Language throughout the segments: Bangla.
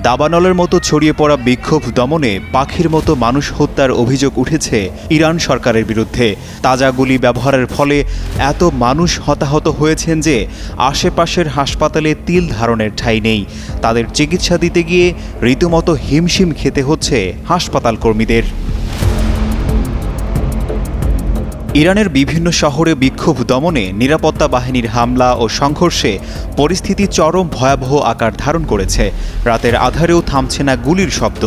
দাবানলের মতো ছড়িয়ে পড়া বিক্ষোভ দমনে পাখির মতো মানুষ হত্যার অভিযোগ উঠেছে ইরান সরকারের বিরুদ্ধে। তাজা গুলি ব্যবহারের ফলে এত মানুষ হতাহত হয়েছেন যে আশেপাশের হাসপাতালে তিল ধারণের ঠাঁই নেই। তাদের চিকিৎসা দিতে গিয়ে রীতিমতো হিমশিম খেতে হচ্ছে হাসপাতাল কর্মীদের। ইরানের বিভিন্ন শহরে বিক্ষোভ দমনে নিরাপত্তা বাহিনীর হামলা ও সংঘর্ষে পরিস্থিতি চরম ভয়াবহ আকার ধারণ করেছে। রাতের আঁধারেও থামছে না গুলির শব্দ।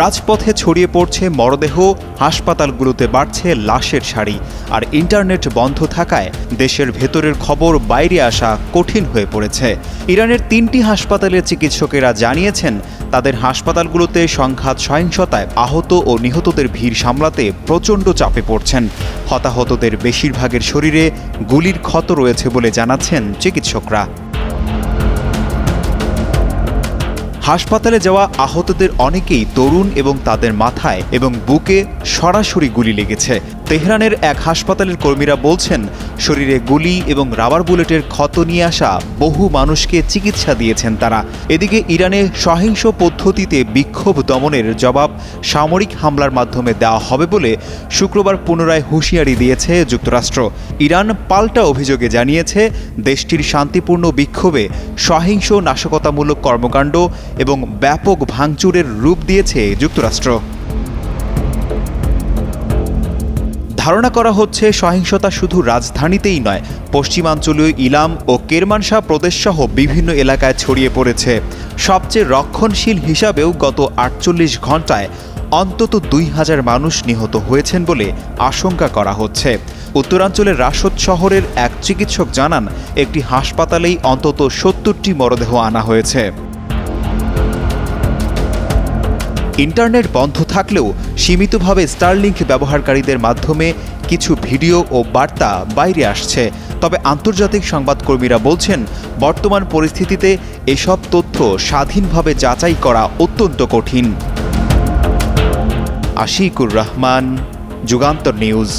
রাজপথে ছড়িয়ে পড়ছে মরদেহ, হাসপাতালগুলোতে বাড়ছে লাশের সারি। আর ইন্টারনেট বন্ধ থাকায় দেশের ভেতরের খবর বাইরে আসা কঠিন হয়ে পড়েছে। ইরানের 3টি হাসপাতালের চিকিৎসকেরা জানিয়েছেন তাদের হাসপাতালগুলোতে সংঘাত সহিংসতায় আহত ও নিহতদের ভিড় সামলাতে প্রচণ্ড চাপে পড়ছেন। হতাহতদের বেশিরভাগের শরীরে গুলির ক্ষত রয়েছে বলে জানাচ্ছেন চিকিৎসকরা। হাসপাতালে যাওয়া আহতদের অনেকেই তরুণ এবং তাদের মাথায় এবং বুকে সরাসরি গুলি লেগেছে। তেহরানের এক হাসপাতালের কর্মীরা বলছেন শরীরে গুলি এবং রাবার বুলেটের ক্ষত নিয়ে আসা বহু মানুষকে চিকিৎসা দিয়েছেন তারা। এদিকে ইরানে সহিংস পদ্ধতিতে বিক্ষোভ দমনের জবাব সামরিক হামলার মাধ্যমে দেওয়া হবে বলে শুক্রবার পুনরায় হুঁশিয়ারি দিয়েছে যুক্তরাষ্ট্র। ইরান পাল্টা অভিযোগে জানিয়েছে দেশটির শান্তিপূর্ণ বিক্ষোভে সহিংস নাশকতামূলক কর্মকাণ্ড এবং ব্যাপক ভাঙচুরের রূপ দিয়েছে যুক্তরাষ্ট্র। ধারণা করা হচ্ছে সহিংসতা শুধু রাজধানীতেই নয়, পশ্চিমাঞ্চলীয় ইলাম ও কেরমানশাহ প্রদেশসহ বিভিন্ন এলাকায় ছড়িয়ে পড়েছে। সবচেয়ে রক্ষণশীল হিসাবেও গত 48 ঘণ্টায় অন্তত 2000 মানুষ নিহত হয়েছেন বলে আশঙ্কা করা হচ্ছে। উত্তরাঞ্চলের রাশদ শহরের এক চিকিৎসক জানান একটি হাসপাতালেই অন্তত 70টি মরদেহ আনা হয়েছে। ইন্টারনেট বন্ধ থাকলেও সীমিতভাবে স্টারলিংক ব্যবহারকারীদের মাধ্যমে কিছু ভিডিও ও বার্তা বাইরে আসছে। তবে আন্তর্জাতিক সংবাদকর্মীরা বলছেন বর্তমান পরিস্থিতিতে এসব তথ্য স্বাধীনভাবে যাচাই করা অত্যন্ত কঠিন। আশিকুর রহমান, যুগান্তর নিউজ।